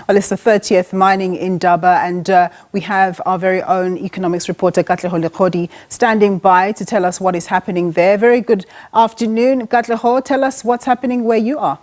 Well, it's the 30th Mining Indaba, and we have our very own economics reporter, Katlego Legodi, standing by to tell us what is happening there. Very good afternoon, Katlego. Tell us what's happening where you are.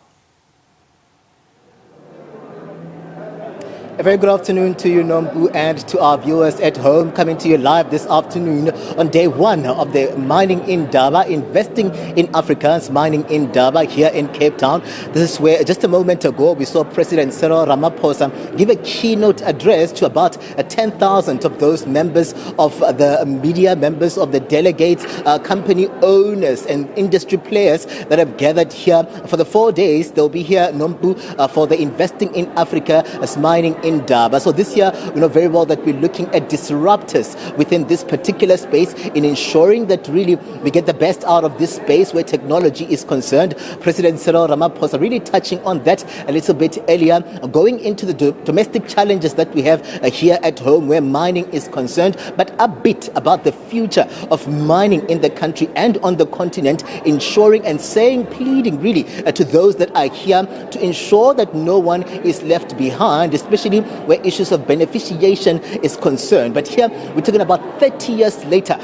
A very good afternoon to you, Nombu, and to our viewers at home, coming to you live this afternoon on day one of the Mining Indaba, Investing in Africa's Mining Indaba here in Cape Town. This is where just a moment ago we saw President Cyril Ramaphosa give a keynote address to about 10,000 of those members of the media, members of the delegates, company owners and industry players that have gathered here for the 4 days. They'll be here, Nombu, for the Investing in Africa's Mining Indaba. So this year, we know very well that we're looking at disruptors within this particular space in ensuring that really we get the best out of this space where technology is concerned. President Cyril Ramaphosa really touching on that a little bit earlier, going into the domestic challenges that we have here at home where mining is concerned, but a bit about the future of mining in the country and on the continent, ensuring and saying, pleading really to those that are here to ensure that no one is left behind, especially where issues of beneficiation is concerned. But here we're talking about 30 years later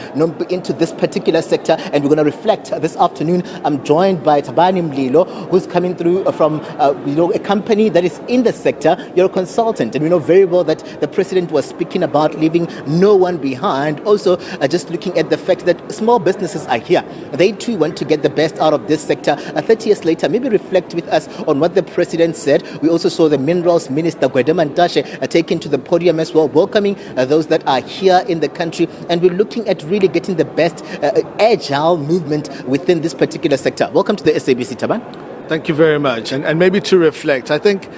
into this particular sector, and we're going to reflect this afternoon. I'm joined by Thabani Mlilo, who's coming through from a company that is in the sector. You're a consultant, and we know very well that the president was speaking about leaving no one behind. Also, just looking at the fact that small businesses are here. They too want to get the best out of this sector. 30 years later, maybe reflect with us on what the president said. We also saw the Minerals Minister, taken to the podium as well, welcoming those that are here in the country, and we're looking at really getting the best agile movement within this particular sector. Welcome to the SABC, Thaban. Thank you very much. And maybe to reflect, I think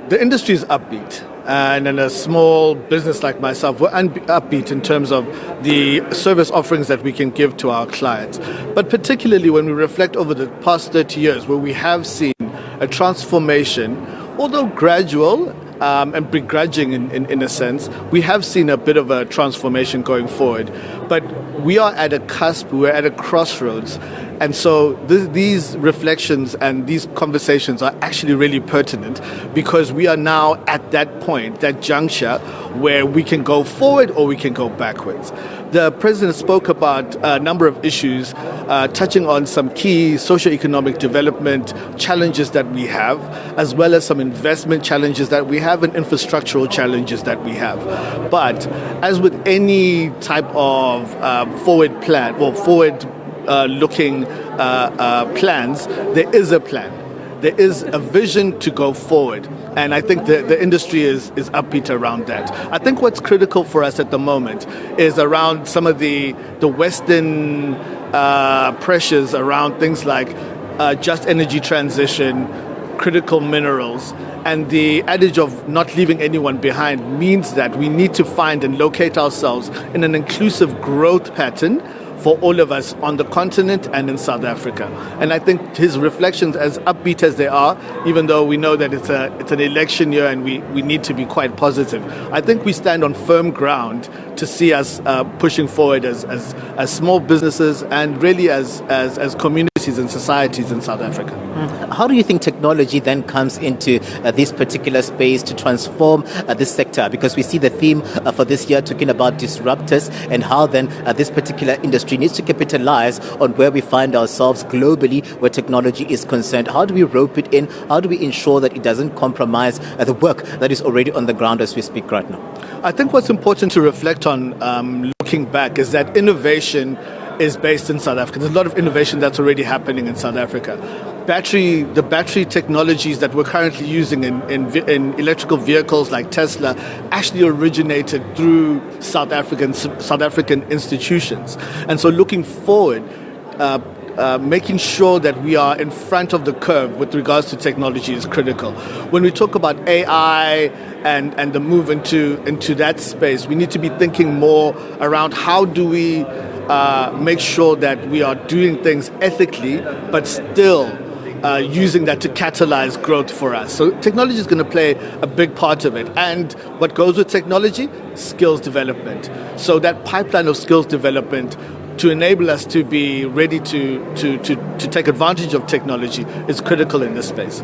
the industry is upbeat. And in a small business like myself, we're upbeat in terms of the service offerings that we can give to our clients. But particularly when we reflect over the past 30 years, where we have seen a transformation, although gradual and begrudging in a sense, we have seen a bit of a transformation going forward. But we are at a cusp, we're at a crossroads. And so these reflections and these conversations are actually really pertinent because we are now at that point, that juncture, where we can go forward or we can go backwards. The president spoke about a number of issues, touching on some key socio-economic development challenges that we have, as well as some investment challenges that we have and infrastructural challenges that we have. But as with any type of forward plan or forward-looking plans, there is a plan. There is a vision to go forward. And I think the industry is upbeat around that. I think what's critical for us at the moment is around some of the Western pressures around things like just energy transition, critical minerals, and the adage of not leaving anyone behind means that we need to find and locate ourselves in an inclusive growth pattern for all of us on the continent and in South Africa. And I think his reflections, as upbeat as they are, even though we know that it's an election year and we need to be quite positive, I think we stand on firm ground to see us pushing forward as small businesses and really as communities and societies in South Africa. How do you think technology then comes into this particular space to transform this sector? Because we see the theme for this year talking about disruptors and how then this particular industry needs to capitalize on where we find ourselves globally where technology is concerned. How do we rope it in? How do we ensure that it doesn't compromise the work that is already on the ground as we speak right now? I think what's important to reflect on looking back is that innovation is based in South Africa. There's a lot of innovation that's already happening in South Africa. The battery technologies that we're currently using in electrical vehicles like Tesla actually originated through South African institutions. And so looking forward, making sure that we are in front of the curve with regards to technology is critical. When we talk about AI and the move into that space, we need to be thinking more around how do we make sure that we are doing things ethically, but still using that to catalyze growth for us. So technology is going to play a big part of it. And what goes with technology? Skills development. So that pipeline of skills development to enable us to be ready to take advantage of technology is critical in this space.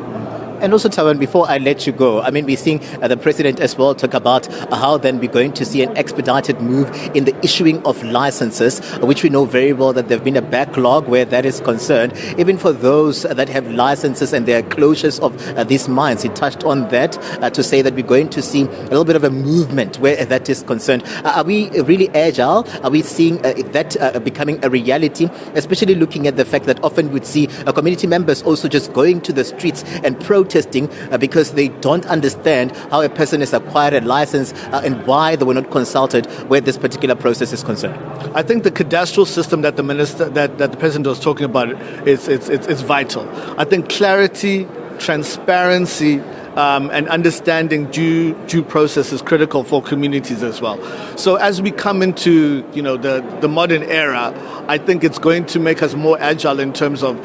And also, Tawan, before I let you go, I mean, we're seeing the president as well talk about how then we're going to see an expedited move in the issuing of licenses, which we know very well that there's been a backlog where that is concerned, even for those that have licenses and there are closures of these mines. He touched on that to say that we're going to see a little bit of a movement where that is concerned. Are we really agile? Are we seeing that becoming a reality, especially looking at the fact that often we'd see community members also just going to the streets and protesting because they don't understand how a person has acquired a license and why they were not consulted where this particular process is concerned? I think the cadastral system that the president was talking about is vital. I think clarity, transparency, and understanding due process is critical for communities as well. So as we come into the modern era, I think it's going to make us more agile in terms of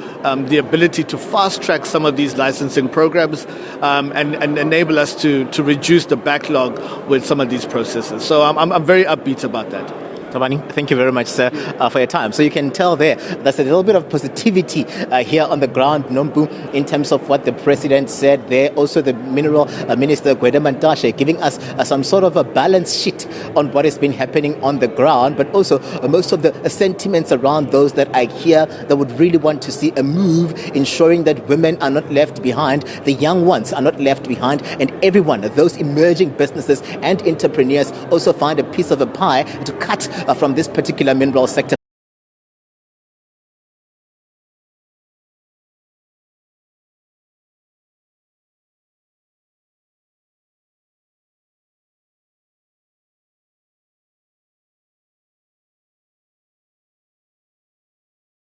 the ability to fast track some of these licensing programs and enable us to reduce the backlog with some of these processes. So I'm very upbeat about that. Thabani, thank you very much, sir, for your time. So you can tell there's a little bit of positivity here on the ground, Nombu, in terms of what the president said there. Also, the Mineral Minister, Gwede Mantashe, giving us some sort of a balance sheet on what has been happening on the ground, but also most of the sentiments around those that I hear that would really want to see a move ensuring that women are not left behind, the young ones are not left behind, and everyone, those emerging businesses and entrepreneurs also find a piece of a pie to cut from this particular mineral sector.